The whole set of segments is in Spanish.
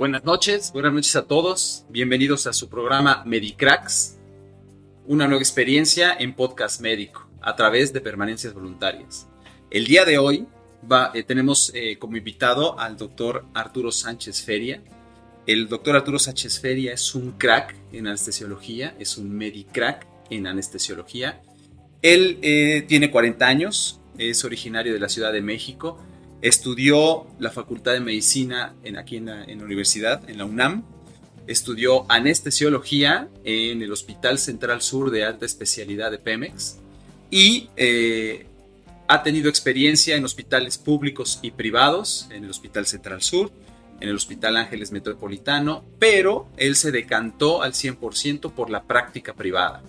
Buenas noches a todos. Bienvenidos a su programa Medicracks, una nueva experiencia en podcast médico a través de permanencias voluntarias. El día de hoy tenemos como invitado al doctor Arturo Sánchez Feria. El doctor Arturo Sánchez Feria es un crack en anestesiología, es un Medicrack en anestesiología. Él tiene 40 años, es originario de la Ciudad de México. Estudió la Facultad de Medicina aquí en la universidad, en la UNAM. Estudió anestesiología en el Hospital Central Sur de Alta Especialidad de Pemex. Y ha tenido experiencia en hospitales públicos y privados, en el Hospital Central Sur, en el Hospital Ángeles Metropolitano, pero él se decantó al 100% por la práctica privada.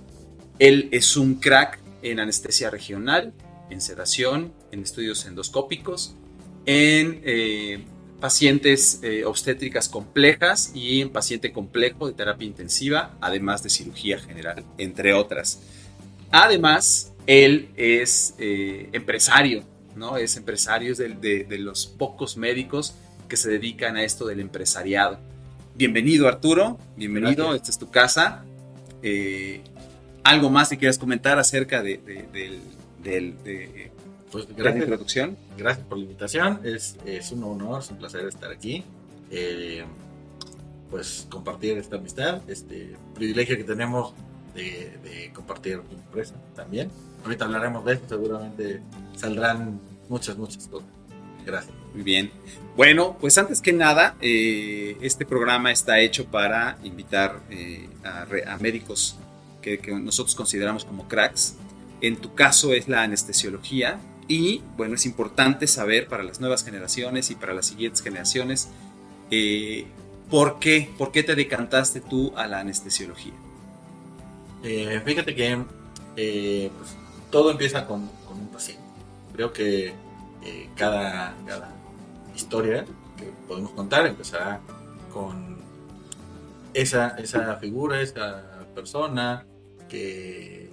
Él es un crack en anestesia regional, en sedación, en estudios endoscópicos, en pacientes obstétricas complejas y en paciente complejo de terapia intensiva, además de cirugía general, entre otras. Además, él es empresario, ¿no? Es empresario de los pocos médicos que se dedican a esto del empresariado. Bienvenido, Arturo. Bienvenido. Gracias. Esta es tu casa. ¿Algo más que quieras comentar acerca pues gracias, de la introducción? Gracias por la invitación. Es un honor, es un placer estar aquí. Pues compartir esta amistad, este privilegio que tenemos de compartir tu empresa también. Ahorita hablaremos de esto, seguramente saldrán muchas cosas. Gracias. Muy bien. Bueno, pues antes que nada, este programa está hecho para invitar a médicos que nosotros consideramos como cracks. En tu caso es la anestesiología y, bueno, es importante saber para las nuevas generaciones y para las siguientes generaciones ¿por qué te decantaste tú a la anestesiología? Fíjate que pues, todo empieza con un paciente. Creo que cada historia que podemos contar empezará con esa figura, esa persona que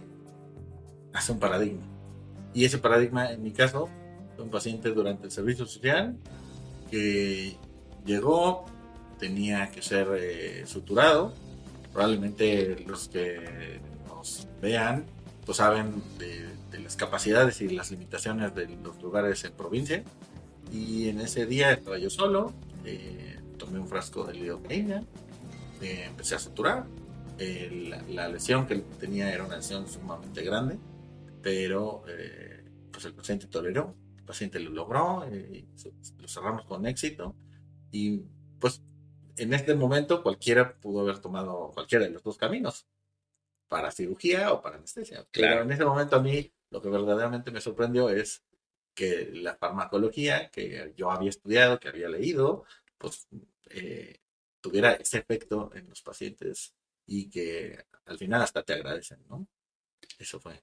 hace un paradigma. Y ese paradigma, en mi caso, fue un paciente durante el servicio social que llegó, tenía que ser suturado. Probablemente los que nos vean pues saben de las capacidades y las limitaciones de los lugares en provincia. Y en ese día estaba yo solo, tomé un frasco de lidocaína, empecé a suturar. La lesión que tenía era una lesión sumamente grande, pero pues el paciente toleró, el paciente lo logró, lo cerramos con éxito y pues en este momento cualquiera pudo haber tomado cualquiera de los dos caminos, para cirugía o para anestesia. Claro. Pero en ese momento a mí lo que verdaderamente me sorprendió es que la farmacología que yo había estudiado, que había leído, pues tuviera ese efecto en los pacientes y que al final hasta te agradecen, ¿no? Eso fue.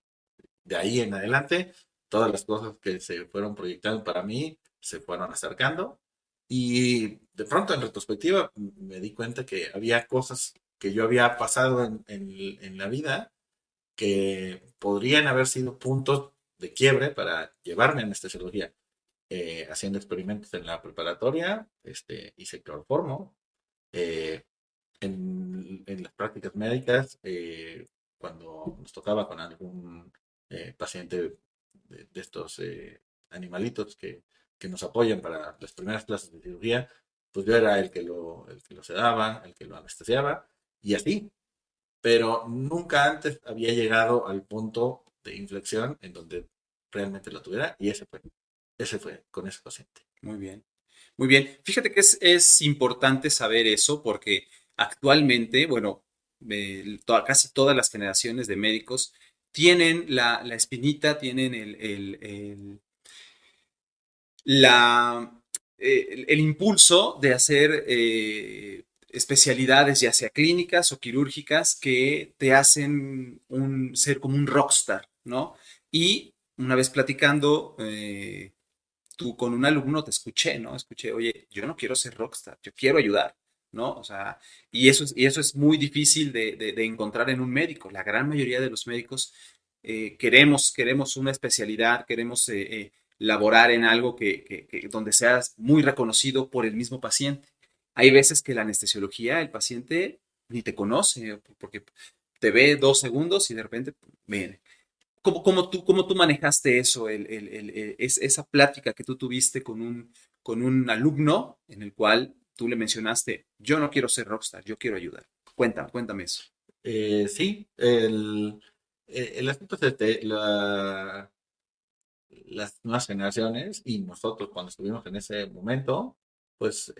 De ahí en adelante, todas las cosas que se fueron proyectando para mí se fueron acercando y de pronto en retrospectiva me di cuenta que había cosas que yo había pasado en la vida que podrían haber sido puntos de quiebre para llevarme a anestesiología. Haciendo experimentos en la preparatoria, hice cloroformo. En las prácticas médicas, cuando nos tocaba con algún paciente de estos animalitos que nos apoyan para las primeras clases de cirugía, pues yo era el que lo sedaba, el que lo anestesiaba, y así. Pero nunca antes había llegado al punto de inflexión en donde realmente lo tuviera, y ese fue con ese paciente. Muy bien. Muy bien. Fíjate que es importante saber eso porque actualmente, bueno, casi todas las generaciones de médicos tienen la espinita, tienen el impulso de hacer especialidades, ya sea clínicas o quirúrgicas, que te hacen ser como un rockstar, ¿no? Y una vez platicando, tú con un alumno te escuché, ¿no? Escuché, oye, yo no quiero ser rockstar, yo quiero ayudar, ¿no? O sea, y eso es muy difícil de encontrar en un médico. La gran mayoría de los médicos queremos una especialidad, queremos laborar en algo donde seas muy reconocido por el mismo paciente. Hay veces que la anestesiología, el paciente ni te conoce, porque te ve 2 segundos y de repente viene. ¿Cómo tú manejaste eso, esa plática que tú tuviste con un alumno en el cual tú le mencionaste, yo no quiero ser rockstar, yo quiero ayudar? Cuéntame eso. Sí, el aspecto es las nuevas generaciones y nosotros cuando estuvimos en ese momento, pues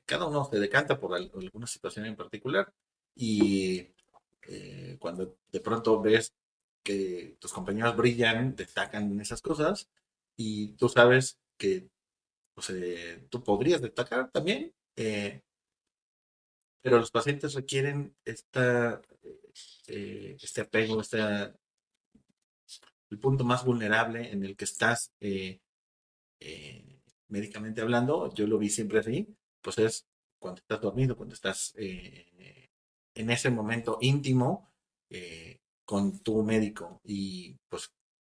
cada uno se decanta por alguna situación en particular y cuando de pronto ves que tus compañeros brillan, destacan en esas cosas y tú sabes que pues, tú podrías destacar también, pero los pacientes requieren este apego, el punto más vulnerable en el que estás médicamente hablando, yo lo vi siempre así, pues es cuando estás dormido, cuando estás en ese momento íntimo con tu médico y pues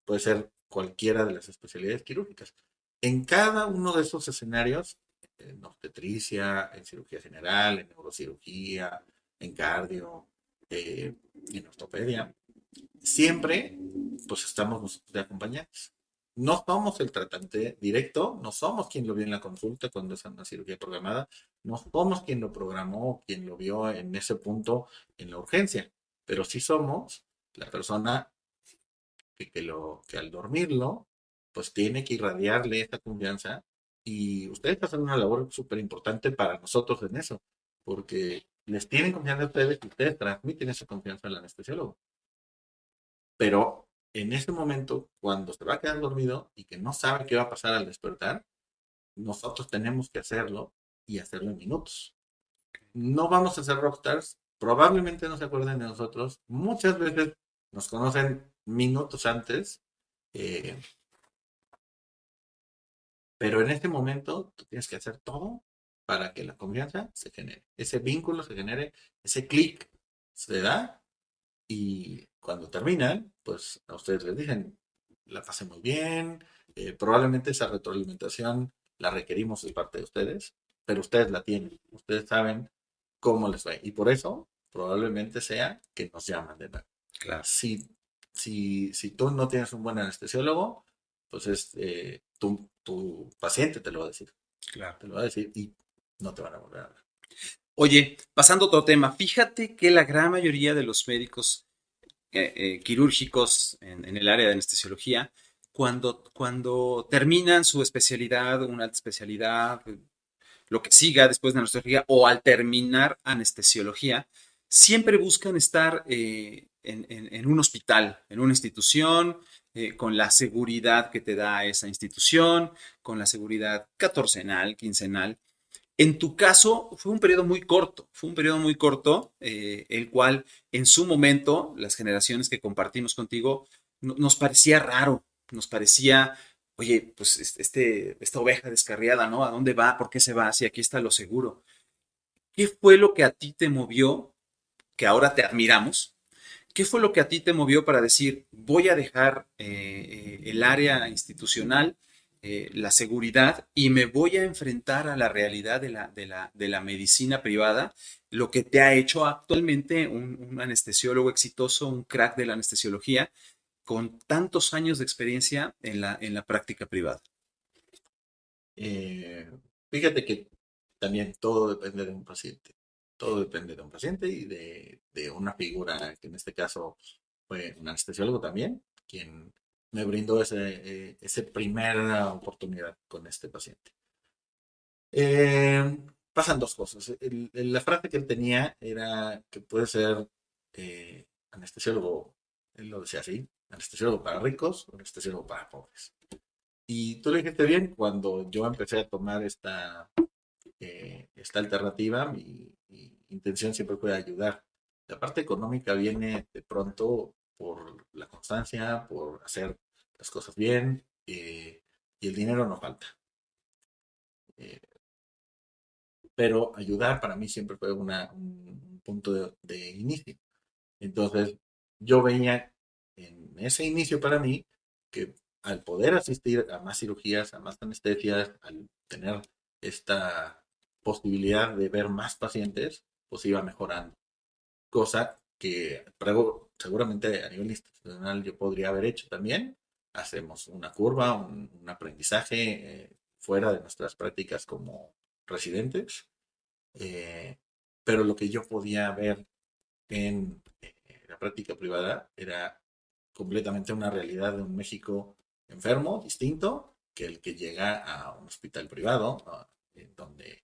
puede ser cualquiera de las especialidades quirúrgicas. En cada uno de esos escenarios, en obstetricia, en cirugía general, en neurocirugía, en cardio, en ortopedia, siempre pues estamos nosotros de acompañantes. No somos el tratante directo, no somos quien lo vio en la consulta cuando es una cirugía programada, no somos quien lo programó, quien lo vio en ese punto en la urgencia, pero sí somos la persona que al dormirlo, pues tiene que irradiarle esta confianza y ustedes hacen una labor súper importante para nosotros en eso, porque les tienen confianza a ustedes y ustedes transmiten esa confianza al anestesiólogo. Pero en ese momento, cuando se va a quedar dormido y que no sabe qué va a pasar al despertar, nosotros tenemos que hacerlo y hacerlo en minutos. No vamos a ser rockstars, probablemente no se acuerden de nosotros, muchas veces nos conocen minutos antes, eh, pero en este momento tú tienes que hacer todo para que la confianza se genere, ese vínculo se genere, ese clic se da y cuando terminan, pues a ustedes les dicen, la pasé muy bien, probablemente esa retroalimentación la requerimos de parte de ustedes, pero ustedes la tienen, ustedes saben cómo les va. Y por eso probablemente sea que nos llaman de nuevo. Claro, Si, si tú no tienes un buen anestesiólogo, pues tu paciente te lo va a decir, claro. te lo va a decir y no te van a volver a ver. Oye, pasando a otro tema, fíjate que la gran mayoría de los médicos quirúrgicos en el área de anestesiología, cuando terminan su especialidad, una especialidad, lo que siga después de anestesiología o al terminar anestesiología, siempre buscan estar en un hospital, en una institución, con la seguridad que te da esa institución, con la seguridad catorcenal, quincenal. En tu caso, fue un periodo muy corto, el cual en su momento, las generaciones que compartimos contigo, nos parecía raro, nos parecía, oye, pues esta oveja descarriada, ¿no? ¿A dónde va? ¿Por qué se va? Si aquí está lo seguro. ¿Qué fue lo que a ti te movió, que ahora te admiramos? ¿Qué fue lo que a ti te movió para decir, voy a dejar el área institucional, la seguridad, y me voy a enfrentar a la realidad de la medicina privada, lo que te ha hecho actualmente un anestesiólogo exitoso, un crack de la anestesiología, con tantos años de experiencia en la práctica privada? Eh, Fíjate que también todo depende de un paciente. Todo depende de un paciente y de una figura, que en este caso fue un anestesiólogo también, quien me brindó ese primera oportunidad con este paciente. Eh, Pasan dos cosas. La frase que él tenía era que puede ser anestesiólogo, él lo decía así, anestesiólogo para ricos o anestesiólogo para pobres. Y tú le dijiste bien, cuando yo empecé a tomar esta alternativa, mi intención siempre fue ayudar. La parte económica viene de pronto por la constancia, por hacer las cosas bien, y el dinero no falta. Eh, pero ayudar para mí siempre fue un punto de inicio. Entonces, yo veía en ese inicio para mí que al poder asistir a más cirugías, a más anestesias, al tener esta posibilidad de ver más pacientes, pues iba mejorando. Cosa que seguramente a nivel institucional yo podría haber hecho también. Hacemos una curva, un aprendizaje fuera de nuestras prácticas como residentes. eh, pero lo que yo podía ver en la práctica privada era completamente una realidad de un México enfermo, distinto, que el que llega a un hospital privado, en donde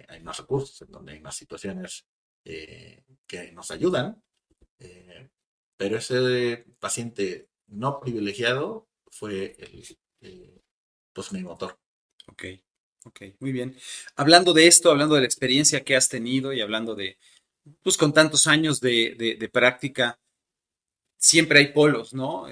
hay más recursos, en donde hay más situaciones que nos ayudan. eh, pero ese paciente no privilegiado fue pues mi motor. Ok, ok, muy bien. Hablando de esto, hablando de la experiencia que has tenido y hablando de, pues con tantos años de práctica, siempre hay polos, ¿no?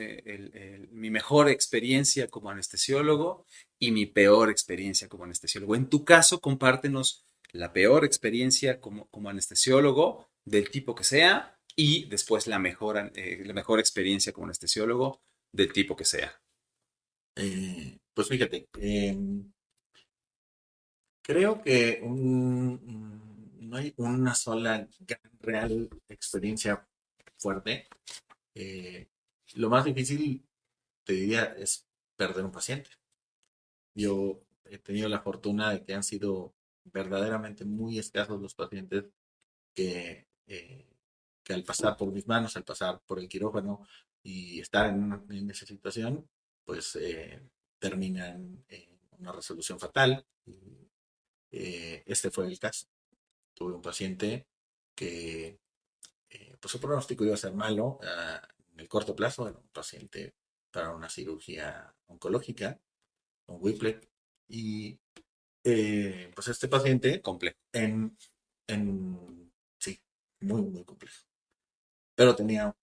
Mi mejor experiencia como anestesiólogo y mi peor experiencia como anestesiólogo. En tu caso, compártenos la peor experiencia como anestesiólogo, del tipo que sea, y después la mejor experiencia como anestesiólogo, del tipo que sea. Pues fíjate, creo que no hay una sola real experiencia fuerte. Eh, lo más difícil, te diría, es perder un paciente. Yo he tenido la fortuna de que han sido verdaderamente muy escasos los pacientes que al pasar por mis manos, al pasar por el quirófano y estar en esa situación, pues terminan en una resolución fatal. Este fue el caso. Tuve un paciente que pues su pronóstico iba a ser malo en el corto plazo. Era un paciente para una cirugía oncológica, un Whiplet. Y pues este paciente, Complejo. en, sí, muy, muy complejo. Pero tenía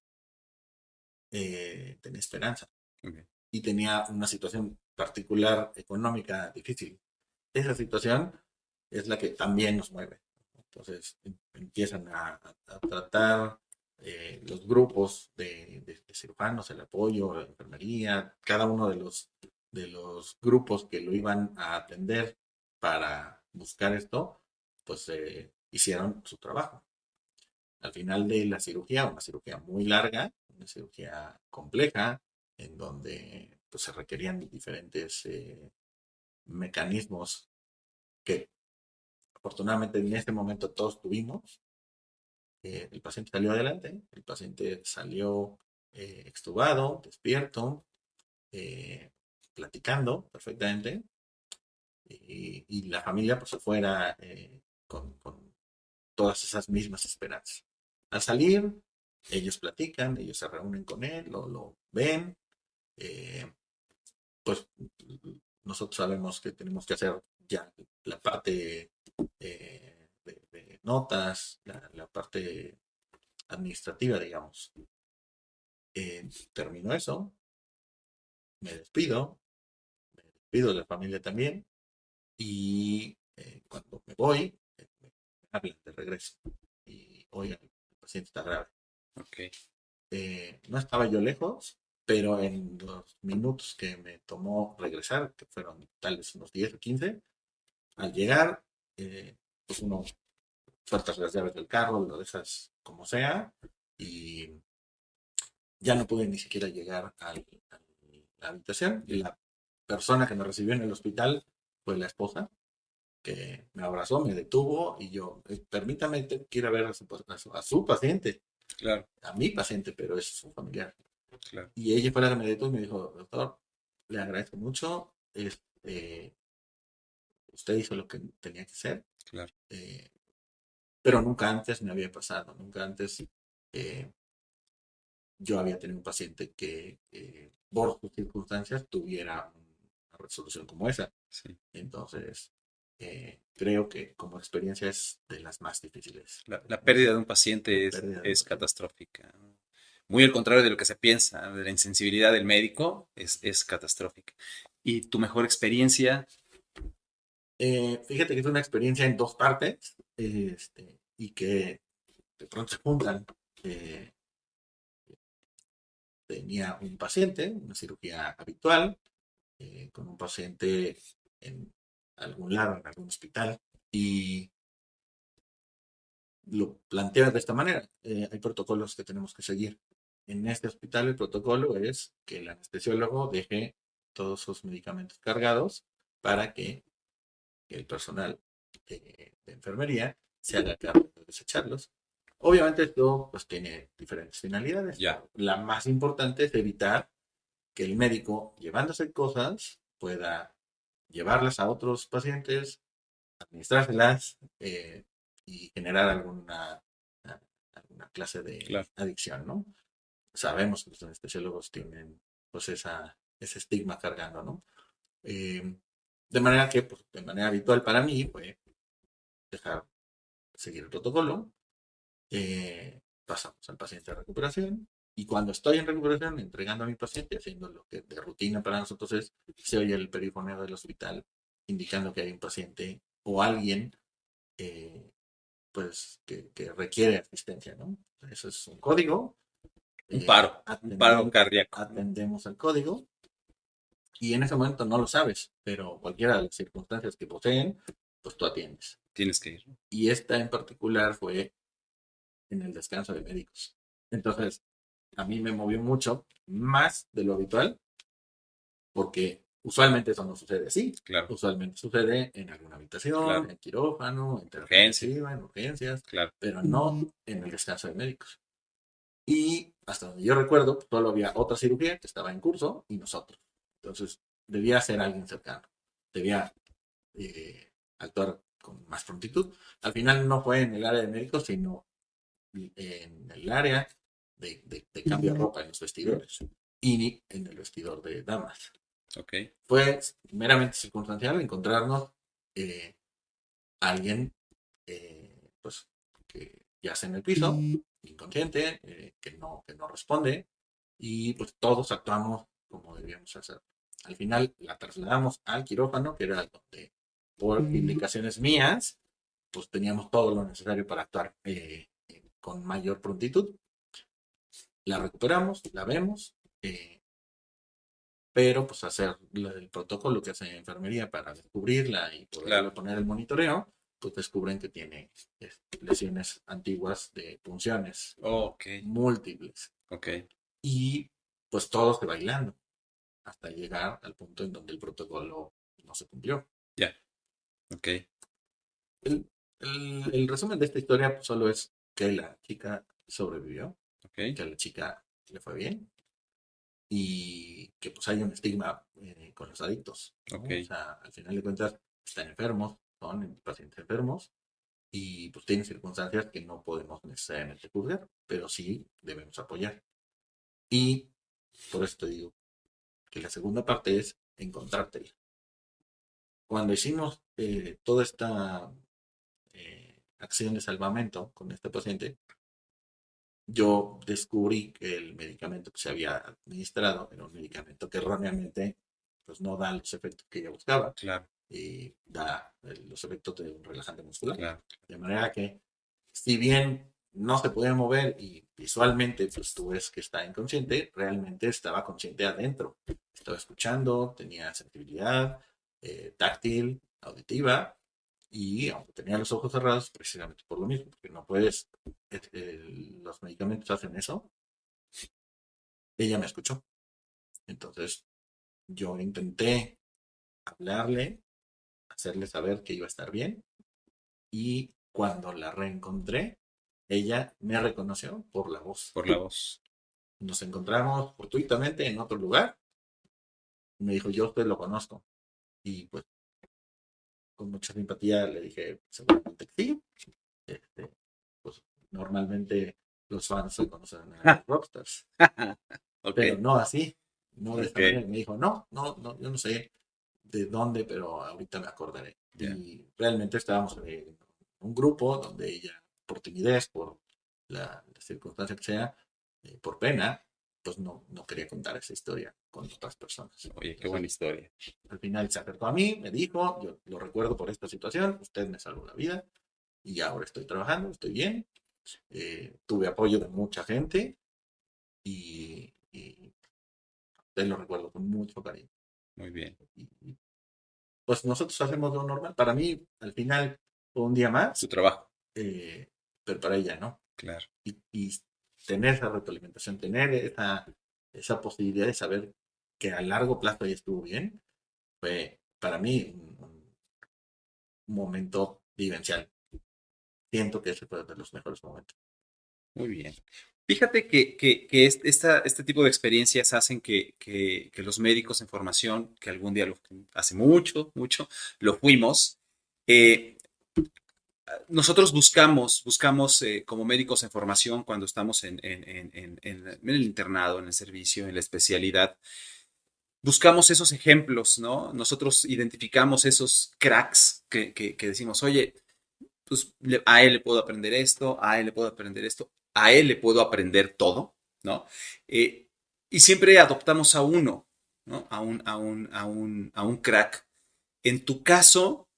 esperanza Okay. y tenía una situación particular económica difícil. Esa situación es la que también nos mueve. Entonces empiezan a tratar los grupos de cirujanos, el apoyo, la enfermería, cada uno de los grupos que lo iban a atender para buscar esto, pues hicieron su trabajo. Al final de la cirugía, una cirugía muy larga, una cirugía compleja, en donde pues, se requerían diferentes mecanismos que afortunadamente en este momento todos tuvimos. El paciente salió adelante, el paciente salió extubado, despierto, eh, platicando perfectamente, y la familia pues afuera con todas esas mismas esperanzas. Al salir, ellos platican, ellos se reúnen con él, lo ven, eh, pues nosotros sabemos que tenemos que hacer ya la parte de notas, la parte administrativa, digamos. Termino eso, me despido de la familia también, y cuando me voy, me hablan de regreso. Y, oigan, el paciente está grave. Okay. No estaba yo lejos, pero en los minutos que me tomó regresar, que fueron tal vez unos 10 o 15, al llegar, pues uno sueltas las llaves del carro, lo dejas como sea, y ya no pude ni siquiera llegar a la habitación. Y la persona que me recibió en el hospital fue la esposa, que me abrazó, me detuvo, y yo, permítame, quiero ver a su paciente, Claro, a mi paciente, pero es su familiar. claro, Y ella fue la que me detuvo y me dijo, doctor, le agradezco mucho, usted hizo lo que tenía que hacer, claro. eh, pero nunca antes me había pasado, nunca antes eh, yo había tenido un paciente que por sus circunstancias tuviera una resolución como esa. Sí. Entonces, creo que como experiencia es de las más difíciles. La pérdida de un paciente La pérdida de un es paciente. catastrófica. Muy al contrario de lo que se piensa, de la insensibilidad del médico es catastrófica. ¿Y tu mejor experiencia? Fíjate que es una experiencia en dos partes, y que de pronto se juntan. Eh, Tenía un paciente, una cirugía habitual, con un paciente en algún lado, en algún hospital. Y lo plantea de esta manera. Hay protocolos que tenemos que seguir. En este hospital el protocolo es que el anestesiólogo deje todos sus medicamentos cargados para que el personal de enfermería se haga cargo de desecharlos. Obviamente esto pues tiene diferentes finalidades. Ya. La más importante es evitar que el médico, llevándose cosas, pueda llevarlas a otros pacientes, administrárselas y generar alguna clase de Claro. adicción, ¿no? Sabemos que los anestesiólogos tienen pues ese estigma cargando, ¿no? De manera que, pues, de manera habitual para mí fue dejar seguir el protocolo, pasamos al paciente a recuperación y cuando estoy en recuperación, entregando a mi paciente, haciendo lo que de rutina para nosotros es, se oye el perifoneo del hospital indicando que hay un paciente o alguien pues que requiere asistencia, ¿no? Eso es un código. Un paro cardíaco. Atendemos el código y en ese momento no lo sabes, pero cualquiera de las circunstancias que poseen, pues tú atiendes. Tienes que ir. Y esta en particular fue en el descanso de médicos. Entonces, a mí me movió mucho, más de lo habitual, porque usualmente eso no sucede así. Claro. Usualmente sucede en alguna habitación, Claro. en quirófano, en terapia Urgencia. intensiva, en urgencias, Claro. pero no en el descanso de médicos. Y hasta donde yo recuerdo, solo había otra cirugía que estaba en curso y nosotros. Entonces, debía ser alguien cercano. Debía actuar con más prontitud. Al final no fue en el área de médicos, sino en el área de cambio de ropa en los vestidores y en el vestidor de damas. Ok. Fue meramente circunstancial encontrarnos alguien pues que yace en el piso, inconsciente, que no responde y pues todos actuamos como debíamos hacer. Al final la trasladamos al quirófano, que era donde por indicaciones mías, pues teníamos todo lo necesario para actuar con mayor prontitud. La recuperamos, la vemos, pero pues hacer el protocolo que hace enfermería para descubrirla y poderle Claro. poner el monitoreo, pues descubren que tiene lesiones antiguas de punciones Ok. múltiples. Ok. Y pues todos que bailando hasta llegar al punto en donde el protocolo no se cumplió. Ya. Ok. El resumen de esta historia pues, solo es que la chica sobrevivió, Ok. que a la chica le fue bien y que pues hay un estigma con los adictos, ¿no? Ok. O sea, al final de cuentas están enfermos, son pacientes enfermos y pues tienen circunstancias que no podemos necesariamente juzgar, pero sí debemos apoyar. Y por eso te digo que la segunda parte es encontrártela. Cuando hicimos toda esta acción de salvamento con este paciente, yo descubrí que el medicamento que se había administrado era un medicamento que erróneamente pues, no da los efectos que ella buscaba. Claro. Y da los efectos de un relajante muscular. Claro. De manera que, si bien no se puede mover y visualmente pues tú ves que está inconsciente, realmente estaba consciente adentro. Estaba escuchando, tenía sensibilidad táctil, auditiva, y aunque tenía los ojos cerrados, precisamente por lo mismo, porque no puedes, los medicamentos hacen eso, ella me escuchó. Entonces yo intenté hablarle, hacerle saber que iba a estar bien, y cuando la reencontré, ella me reconoció por la voz. Por la voz. Nos encontramos fortuitamente en otro lugar. Me dijo, yo a usted lo conozco. Y pues con mucha simpatía le dije, seguramente que sí. Pues normalmente los fans se conocen a los rockstars. Ok. Pero no así, no de esta Ok. manera. Me dijo, no, yo no sé de dónde, pero ahorita me acordaré. Ya. Y realmente estábamos en un grupo donde ella, por timidez, por la circunstancia que sea, por pena, pues no quería contar esa historia con otras personas. Oye, qué buena historia. Al final se acercó a mí, me dijo, yo lo recuerdo por esta situación, usted me salvó la vida y ahora estoy trabajando, estoy bien. Tuve apoyo de mucha gente y te lo recuerdo con mucho cariño. Muy bien. Y, pues nosotros hacemos lo normal. Para mí, al final, o un día más, Su trabajo. pero para ella no. Claro. Y tener esa retroalimentación, tener esa posibilidad de saber que a largo plazo ella estuvo bien, fue para mí un momento vivencial. Siento que ese fue de los mejores momentos. Muy bien. Fíjate que este tipo de experiencias hacen que los médicos en formación, que algún día, hace mucho, mucho, lo fuimos, eh, nosotros buscamos como médicos en formación cuando estamos en el internado, en el servicio, en la especialidad, buscamos esos ejemplos, ¿no? Nosotros identificamos esos cracks que decimos, oye, pues a él le puedo aprender esto, a él le puedo aprender esto, a él le puedo aprender todo, ¿no? Eh, y siempre adoptamos a uno, ¿no? A un crack. En tu caso,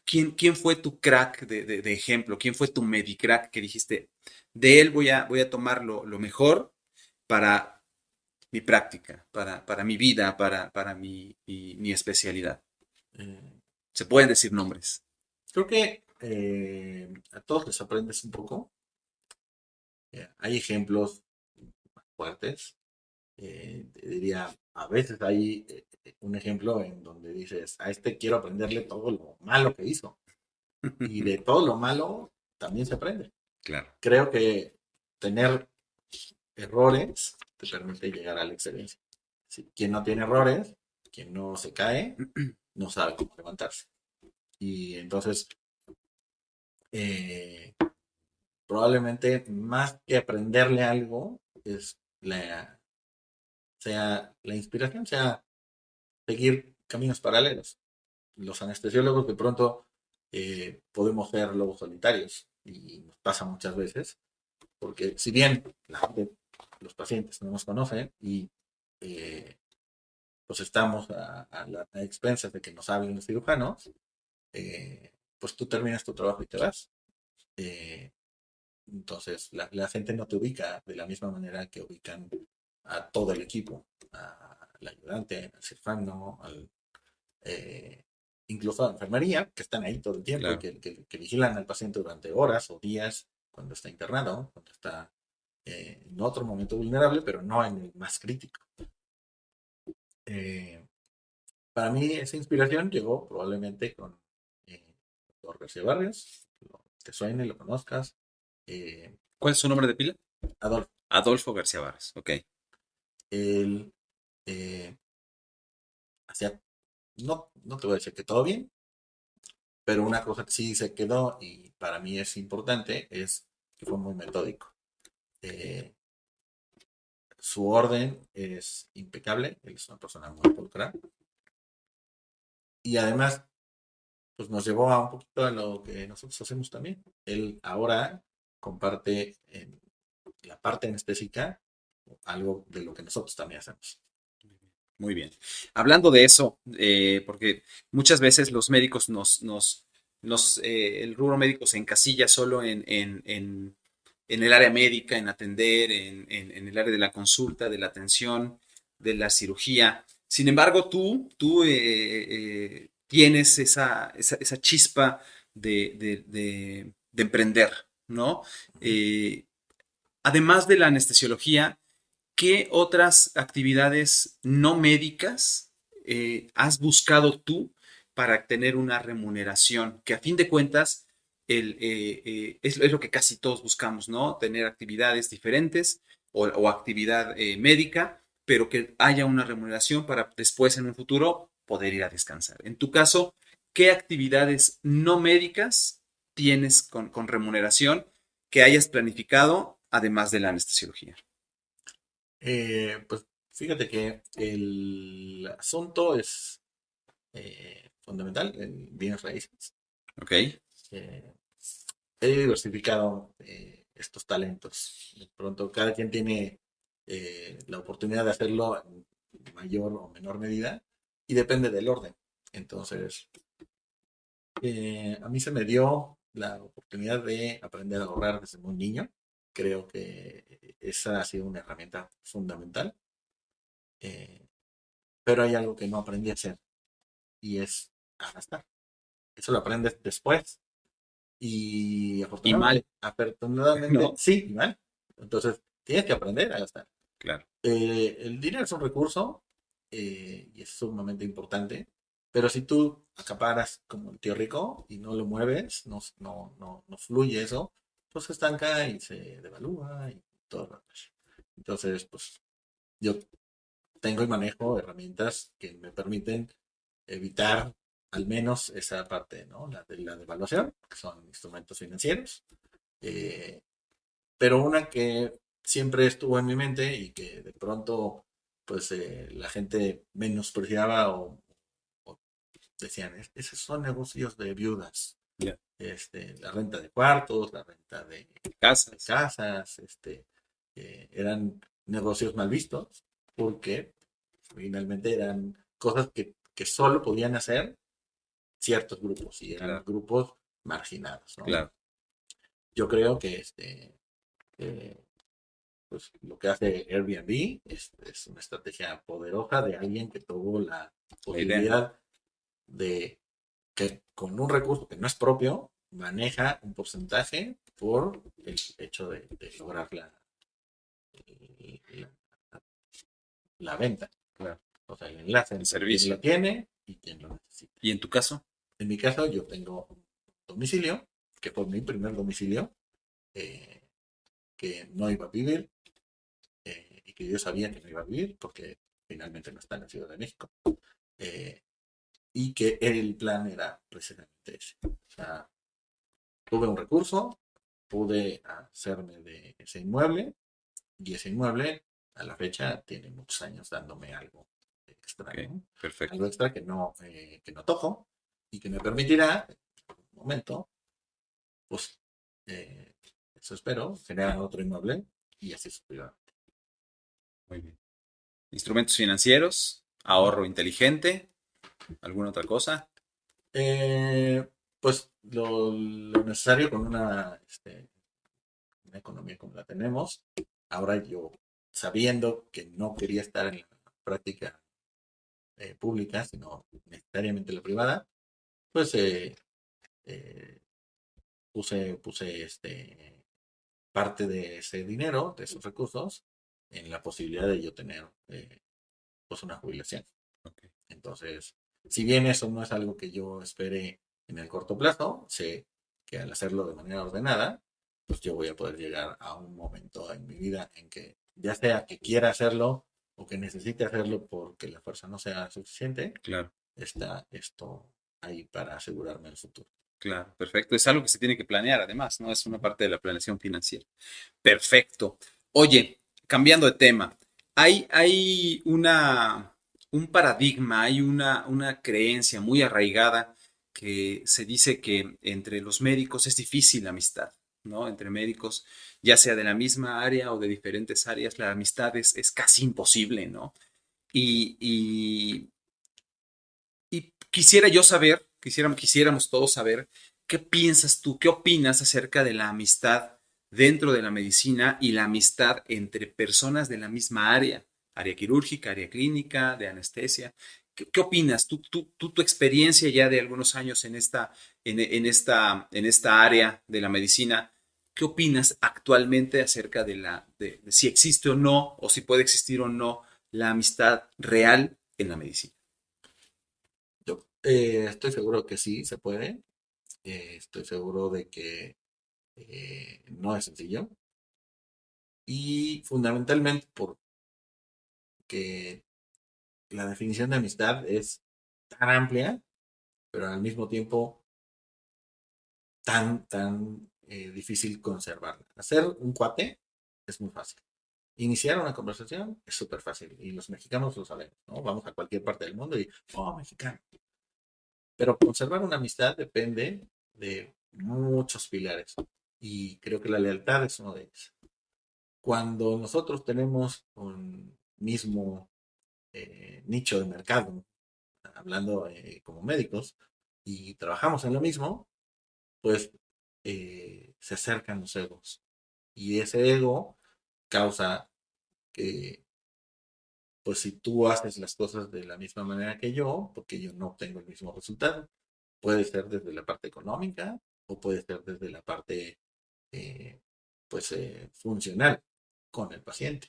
¿quién fue tu crack de ejemplo? ¿Quién fue tu medicrack que dijiste, de él voy a tomar lo mejor para mi práctica, para mi vida, para mi especialidad? Eh, Se pueden decir nombres. Creo que a todos les aprendes un poco. Hay ejemplos fuertes. Te diría, a veces hay un ejemplo en donde dices, a este quiero aprenderle todo lo malo que hizo. Y de todo lo malo también se aprende. Claro. Creo que tener errores te permite llegar a la excelencia. Si, quien no tiene errores, quien no se cae, no sabe cómo levantarse. Y entonces, eh, probablemente más que aprenderle algo, es la inspiración, sea seguir caminos paralelos. Los anestesiólogos de pronto podemos ser lobos solitarios y nos pasa muchas veces, porque si bien los pacientes no nos conocen y eh, pues estamos a expensas de que nos hablen los cirujanos, pues tú terminas tu trabajo y te vas. Eh, entonces la gente no te ubica de la misma manera que ubican a todo el equipo, al ayudante, al cirujano, eh, incluso a la enfermería, que están ahí todo el tiempo y Claro. que vigilan al paciente durante horas o días cuando está internado, cuando está en otro momento vulnerable, pero no en el más crítico. Eh, para mí esa inspiración llegó probablemente con doctor García Barrios, te suene, lo conozcas. Eh, ¿Cuál es su nombre de pila? Adolfo, Adolfo García Barras. Ok. él eh, hacía, no te voy a decir que todo bien, pero una cosa que sí se quedó y para mí es importante es que fue muy metódico. Eh, su orden es impecable, él es una persona muy pulcra y además pues nos llevó a un poquito a lo que nosotros hacemos también. Él ahora comparte en la parte anestésica algo de lo que nosotros también hacemos. Muy bien. Hablando de eso, porque muchas veces los médicos el rubro médico se encasilla solo en el área médica, en atender, en el área de la consulta, de la atención, de la cirugía. Sin embargo, tú tienes esa chispa de emprender, ¿no? Eh, Además de la anestesiología, ¿qué otras actividades no médicas has buscado tú para tener una remuneración? Que a fin de cuentas es lo que casi todos buscamos, ¿no? Tener actividades diferentes o actividad médica, pero que haya una remuneración para después en un futuro poder ir a descansar. En tu caso, ¿qué actividades no médicas tienes con remuneración que hayas planificado además de la anestesiología? Pues fíjate que el asunto es fundamental en bienes raíces. Ok, Eh, He diversificado estos talentos. De pronto, cada quien tiene la oportunidad de hacerlo en mayor o menor medida y depende del orden. Entonces, a mí se me dio la oportunidad de aprender a ahorrar desde muy niño. Creo que esa ha sido una herramienta fundamental. Eh, pero hay algo que no aprendí a hacer y es a gastar. Eso lo aprendes después Y Y mal, afortunadamente, ¿no? sí, igual. Entonces, tienes que aprender a gastar. Claro, El dinero es un recurso y es sumamente importante, pero si tú acaparas como el tío rico y no lo mueves, no fluye eso, pues se estanca y se devalúa y todo lo demás. Entonces, pues yo tengo y manejo herramientas que me permiten evitar al menos esa parte, ¿no? La de la devaluación, que son instrumentos financieros. Eh, pero una que siempre estuvo en mi mente y que de pronto pues la gente menospreciaba o decían, esos son negocios de viudas, ya. la renta de cuartos, la renta de Casas, casas, eran negocios mal vistos porque finalmente eran cosas que solo podían hacer ciertos grupos y eran claro, grupos marginados, ¿no? claro. Yo creo que eh, pues lo que hace Airbnb es una estrategia poderosa de alguien que tuvo la La idea. posibilidad de que con un recurso que no es propio maneja un porcentaje por el hecho de lograr la, la venta. Claro. O sea, el enlace El entre quien servicio. lo tiene y quien lo necesita. ¿Y en tu caso? En mi caso, yo tengo un domicilio, que fue mi primer domicilio, eh, que no iba a vivir y que yo sabía que no iba a vivir porque finalmente no está en la Ciudad de México. Eh, y que el plan era precisamente ese. O sea, tuve un recurso, pude hacerme de ese inmueble y ese inmueble a la fecha tiene muchos años dándome algo extra, Ok, ¿no? Algo perfecto. extra que no toco y que me permitirá, en un momento, pues, eh, eso espero, generar otro inmueble y así sucesivamente. Muy bien. Instrumentos financieros, ahorro inteligente, ¿alguna otra cosa? Eh, pues lo necesario con una economía como la tenemos. Ahora yo, sabiendo que no quería estar en la práctica pública, sino necesariamente la privada, pues eh, puse parte de ese dinero, de esos recursos, en la posibilidad de yo tener pues una jubilación. Ok, Entonces, si bien eso no es algo que yo espere en el corto plazo, sé que al hacerlo de manera ordenada, pues yo voy a poder llegar a un momento en mi vida en que ya sea que quiera hacerlo o que necesite hacerlo porque la fuerza no sea suficiente, claro, está esto ahí para asegurarme el futuro. claro, perfecto. Es algo que se tiene que planear, además, ¿no? Es una Ujú. parte de la planeación financiera. Perfecto. Oye, cambiando de tema, hay un paradigma, hay una creencia muy arraigada que se dice que entre los médicos es difícil la amistad, ¿no? Entre médicos, ya sea de la misma área o de diferentes áreas, la amistad es casi imposible, ¿no? Y, y, y quisiera yo saber, quisiéramos todos saber, ¿qué piensas tú, qué opinas acerca de la amistad dentro de la medicina y la amistad entre personas de la misma área quirúrgica, área clínica, de anestesia? ¿Qué opinas? Tu experiencia ya de algunos años en esta área de la medicina, ¿qué opinas actualmente acerca de si existe o no, o si puede existir o no la amistad real en la medicina? Yo estoy seguro que sí se puede, estoy seguro de que no es sencillo y fundamentalmente porque la definición de amistad es tan amplia, pero al mismo tiempo tan difícil conservarla. Hacer un cuate es muy fácil. Iniciar una conversación es súper fácil y los mexicanos lo sabemos, ¿no? Vamos a cualquier parte del mundo y, oh, mexicano. Pero conservar una amistad depende de muchos pilares y creo que la lealtad es uno de ellos. Cuando nosotros tenemos un mismo nicho de mercado, hablando como médicos, y trabajamos en lo mismo, pues se acercan los egos. Y ese ego causa que, pues si tú haces las cosas de la misma manera que yo, porque yo no obtengo el mismo resultado, puede ser desde la parte económica, o puede ser desde la parte funcional con el paciente.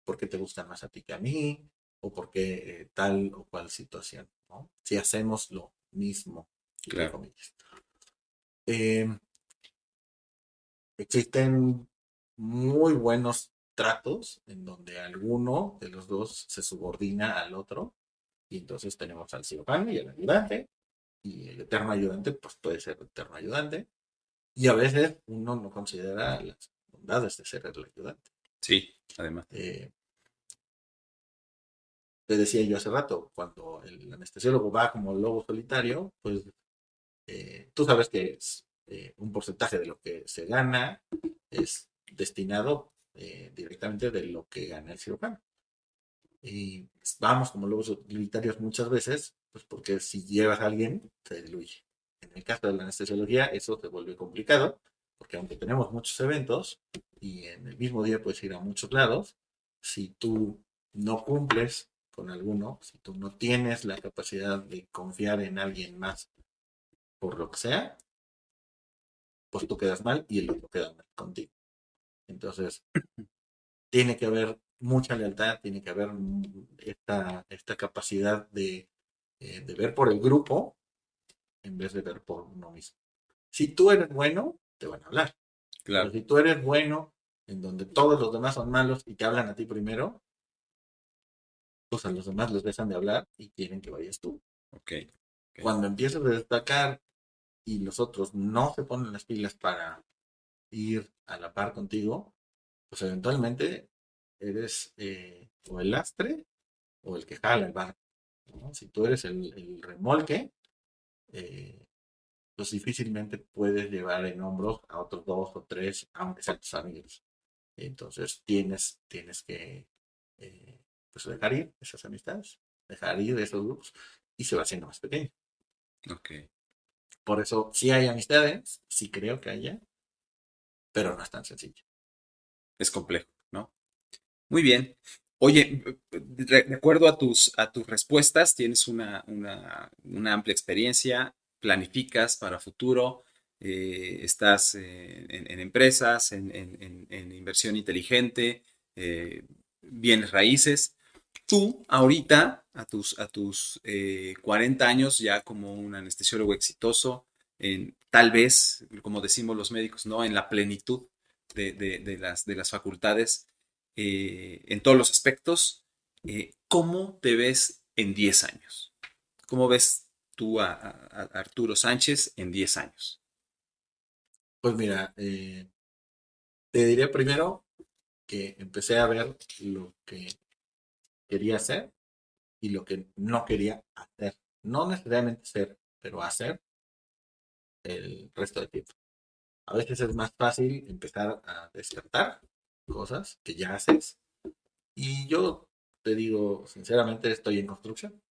¿Por qué te gusta más a ti que a mí? ¿O por qué tal o cual situación? ¿No? Si hacemos lo mismo, entre Claro. comillas. Eh, Existen muy buenos tratos en donde alguno de los dos se subordina al otro y entonces tenemos al cirujano y al ayudante y el eterno ayudante pues puede ser el eterno ayudante y a veces uno no considera las bondades de ser el ayudante. Sí, además. Eh, Te decía yo hace rato, cuando el anestesiólogo va como lobo solitario, pues tú sabes que es un porcentaje de lo que se gana es destinado directamente de lo que gana el cirujano. Y pues, vamos como lobos solitarios muchas veces, pues porque si llevas a alguien, se diluye. En el caso de la anestesiología, eso se vuelve complicado, porque aunque tenemos muchos eventos y en el mismo día puedes ir a muchos lados, si tú no cumples con alguno, si tú no tienes la capacidad de confiar en alguien más por lo que sea, pues tú quedas mal y el otro queda mal contigo. Entonces, tiene que haber mucha lealtad, tiene que haber esta capacidad de ver por el grupo en vez de ver por uno mismo. Si tú eres bueno, te van a hablar. Pero Claro. si tú eres bueno, en donde todos los demás son malos y te hablan a ti primero, pues a los demás les dejan de hablar y quieren que vayas tú. Ok. Ok. Cuando empiezas a destacar y los otros no se ponen las pilas para ir a la par contigo, pues eventualmente eres o el lastre o el que jala el barco, ¿no? Si tú eres el remolque, eh, pues difícilmente puedes llevar en hombros a otros dos o tres, aunque sean tus amigos. Entonces tienes que pues dejar ir esas amistades, dejar ir esos grupos y se va haciendo más pequeño. Ok. Por eso sí hay amistades, sí creo que haya, pero no es tan sencillo. Es complejo, ¿no? Muy bien. Oye, de acuerdo a tus respuestas, tienes una amplia experiencia, planificas para futuro, estás en empresas, en inversión inteligente, bienes raíces. Tú, ahorita, a tus 40 años, ya como un anestesiólogo exitoso, tal vez, como decimos los médicos, ¿no? En la plenitud de las facultades en todos los aspectos. ¿Cómo te ves en 10 años? ¿Cómo ves tú a Arturo Sánchez en 10 años? Pues mira, te diré primero que empecé a ver lo que quería hacer y lo que no quería hacer. No necesariamente ser, pero hacer el resto del tiempo. A veces es más fácil empezar a descartar cosas que ya haces. Y yo te digo, sinceramente, estoy en construcción.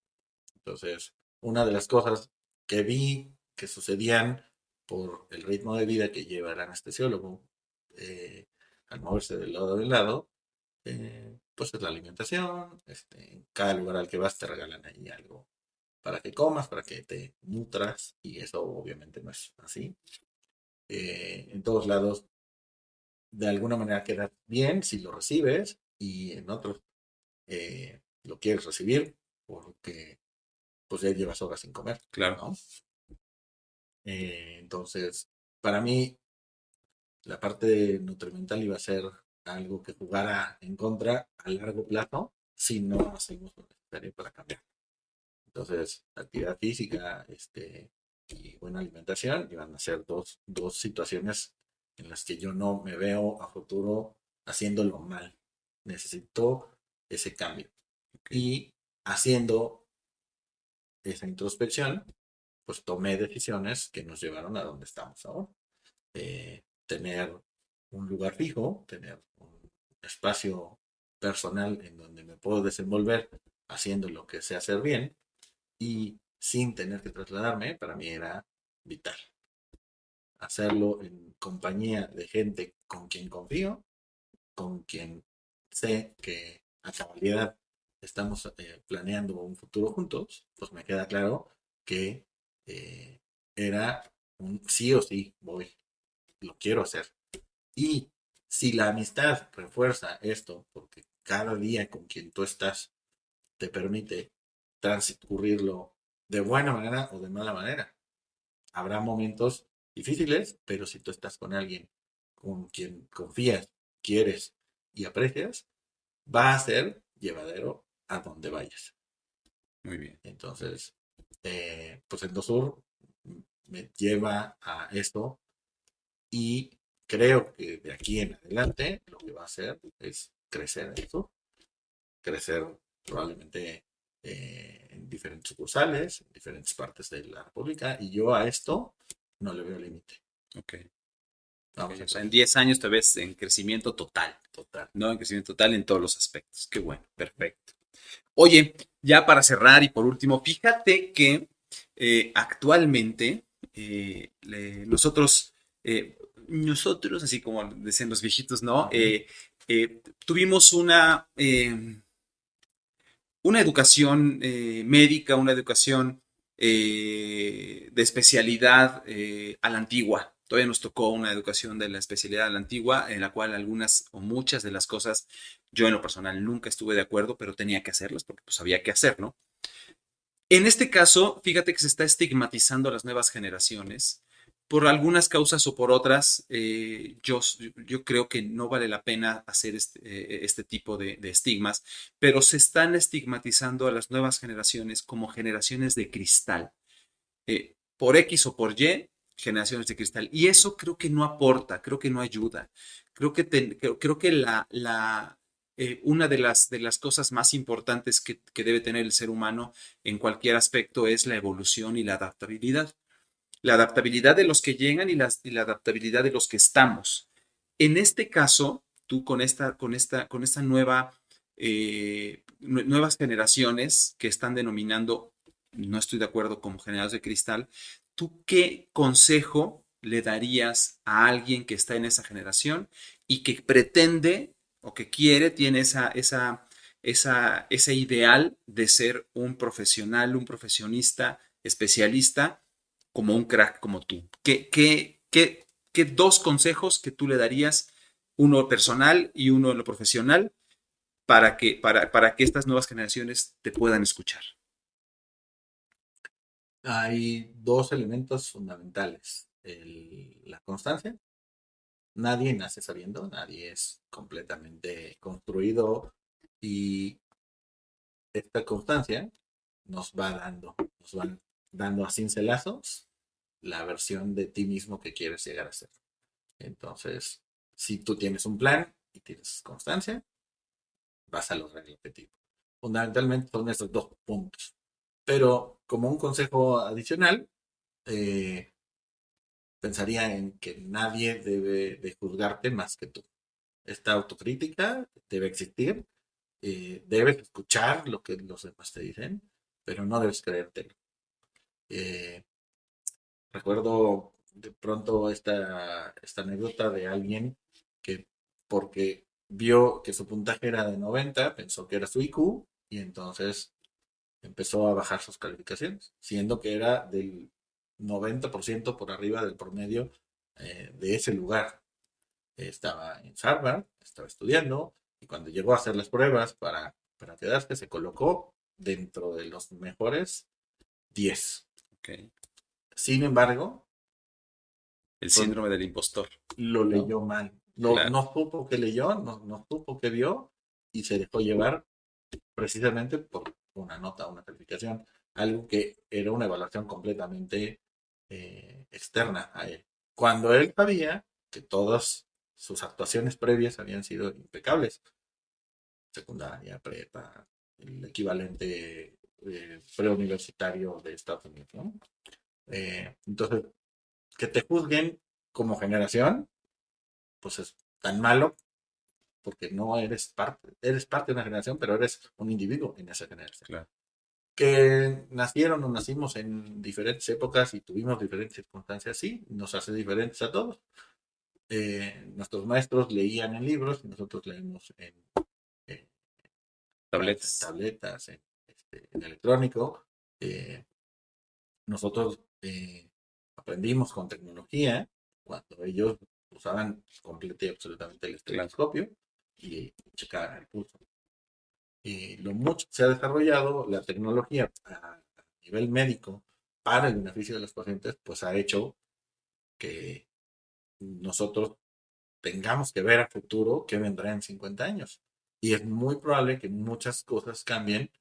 Entonces, una de las cosas que vi que sucedían por el ritmo de vida que lleva el anestesiólogo eh, al moverse de lado de lado, pues es la alimentación. En cada lugar al que vas te regalan ahí algo para que comas, para que te nutras, y eso obviamente no es así. En todos lados, de alguna manera queda bien si lo recibes, y en otros lo quieres recibir porque pues ya llevas horas sin comer, Claro. ¿no? Entonces, para mí, la parte nutrimental iba a ser algo que jugara en contra a largo plazo si no hacemos lo necesario para cambiar. Entonces, actividad física y buena alimentación iban a ser dos situaciones en las que yo no me veo a futuro haciéndolo mal. Necesito ese cambio. Okay. Y haciendo esa introspección, pues tomé decisiones que nos llevaron a donde estamos ahora. Tener un lugar fijo, tener un espacio personal en donde me puedo desenvolver haciendo lo que sé hacer bien y sin tener que trasladarme, para mí era vital. Hacerlo en compañía de gente con quien confío, con quien sé que a cabalidad estamos planeando un futuro juntos, pues me queda claro que era un sí o sí voy, lo quiero hacer. Y si la amistad refuerza esto, porque cada día con quien tú estás te permite transcurrirlo de buena manera o de mala manera. Habrá momentos difíciles, pero si tú estás con alguien con quien confías, quieres y aprecias, va a ser llevadero a donde vayas. Muy bien. Entonces, pues el Dosur me lleva a esto y creo que de aquí en adelante lo que va a hacer es crecer esto, crecer probablemente en diferentes sucursales, en diferentes partes de la República, y yo a esto no le veo límite. Ok. Vamos Ok. a O sea, en crecer. 10 años te ves en crecimiento total, Total. ¿no? En crecimiento total en todos los aspectos. Qué bueno, perfecto. Oye, ya para cerrar y por último, fíjate que actualmente nosotros, nosotros, así como decían los viejitos, ¿no? Tuvimos una educación médica, una educación de especialidad a la antigua. Todavía nos tocó una educación de la especialidad a la antigua, en la cual algunas o muchas de las cosas yo en lo personal nunca estuve de acuerdo, pero tenía que hacerlas porque pues había que hacerlo. En este caso, fíjate que se está estigmatizando a las nuevas generaciones. Por algunas causas o por otras, yo creo que no vale la pena hacer este tipo de estigmas, pero se están estigmatizando a las nuevas generaciones como generaciones de cristal. Por X o por Y, generaciones de cristal. Y eso creo que no aporta, creo que no ayuda. Creo que una de las cosas más importantes que debe tener el ser humano en cualquier aspecto es la evolución y la adaptabilidad. La adaptabilidad de los que llegan y la adaptabilidad de los que estamos. En este caso, tú con esta nuevas generaciones que están denominando, no estoy de acuerdo, como generados de cristal, ¿tú qué consejo le darías a alguien que está en esa generación y que pretende o que quiere, tiene ese ideal de ser un profesional, un profesionista, especialista, como un crack como tú? ¿Qué dos consejos que tú le darías, uno personal y uno en lo profesional, para que estas nuevas generaciones te puedan escuchar? Hay dos elementos fundamentales. La constancia. Nadie nace sabiendo, nadie es completamente construido y esta constancia nos van dando a cincelazos la versión de ti mismo que quieres llegar a ser. Entonces, si tú tienes un plan y tienes constancia, vas a lograr el objetivo. Fundamentalmente son estos dos puntos. Pero como un consejo adicional, eh, pensaría en que nadie debe de juzgarte más que tú. Esta autocrítica debe existir, debes escuchar lo que los demás te dicen, pero no debes creértelo. Eh, Recuerdo de pronto esta anécdota de alguien que porque vio que su puntaje era de 90 pensó que era su IQ y entonces empezó a bajar sus calificaciones, siendo que era del 90% por arriba del promedio de ese lugar. Estaba en Harvard, estaba estudiando y cuando llegó a hacer las pruebas para quedarse, se colocó dentro de los mejores 10. Okay. Sin embargo, El pues, síndrome del impostor, lo ¿no? leyó mal. Claro. No supo que leyó, no supo que vio y se dejó llevar precisamente por una nota, una calificación, algo que era una evaluación completamente externa a él. Cuando él sabía que todas sus actuaciones previas habían sido impecables, secundaria, prepa, el equivalente preuniversitario de Estados Unidos, ¿no? Entonces, que te juzguen como generación, pues es tan malo porque no eres parte de una generación, pero eres un individuo en esa generación. Claro. Que nacieron o nacimos en diferentes épocas y tuvimos diferentes circunstancias, sí, nos hace diferentes a todos. Nuestros maestros leían en libros y nosotros leemos en Tabletas. tabletas, en electrónico. Nosotros aprendimos con tecnología, cuando ellos usaban completamente y absolutamente el estetoscopio y checaban el pulso. Y lo mucho que se ha desarrollado la tecnología a nivel médico para el beneficio de los pacientes, pues ha hecho que nosotros tengamos que ver a futuro qué vendrá en 50 años. Y es muy probable que muchas cosas cambien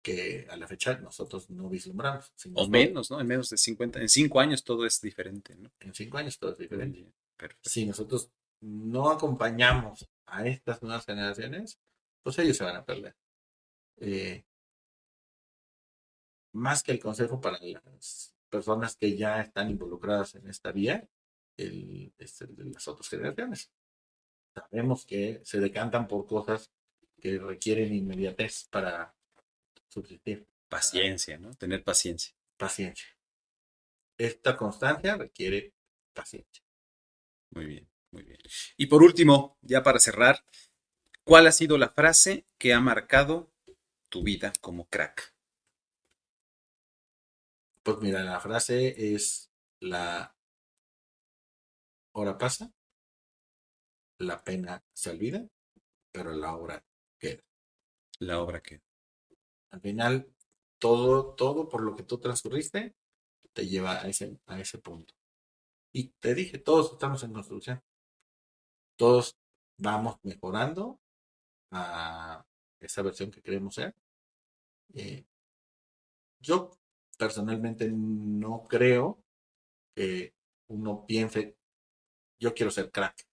que a la fecha nosotros no vislumbramos. Si O nosotros, menos, ¿no? En menos de 50, en 5 años todo es diferente, ¿no? en 5 años todo es Muy diferente. bien, perfecto. Si nosotros no acompañamos a estas nuevas generaciones, pues ellos se van a perder. Eh, Más que el consejo para las personas que ya están involucradas en esta vía, es el de las otras generaciones. Sabemos que se decantan por cosas que requieren inmediatez para subsistir. Paciencia, ¿no? Tener paciencia. Paciencia. Esta constancia requiere paciencia. Muy bien, muy bien. Y por último, ya para cerrar, ¿cuál ha sido la frase que ha marcado tu vida como crack? Pues mira, la frase es: la hora pasa, la pena se olvida, pero la obra queda. La obra que... Al final, todo por lo que tú transcurriste te lleva a ese punto. Y te dije, todos estamos en construcción. Todos vamos mejorando a esa versión que queremos ser. Eh, yo personalmente no creo que uno piense, yo quiero ser crack.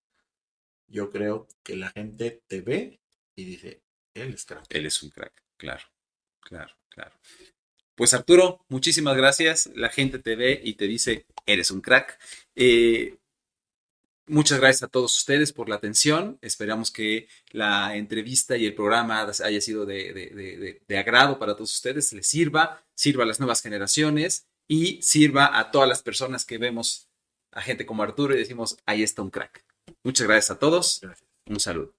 Yo creo que la gente te ve y dice, él es crack. Él es un crack, claro, claro, claro. Pues Arturo, muchísimas gracias. La gente te ve y te dice, eres un crack. Muchas gracias a todos ustedes por la atención. Esperamos que la entrevista y el programa haya sido de agrado para todos ustedes, les sirva a las nuevas generaciones y sirva a todas las personas que vemos a gente como Arturo y decimos, ahí está un crack. Muchas gracias a todos. Gracias. Un saludo.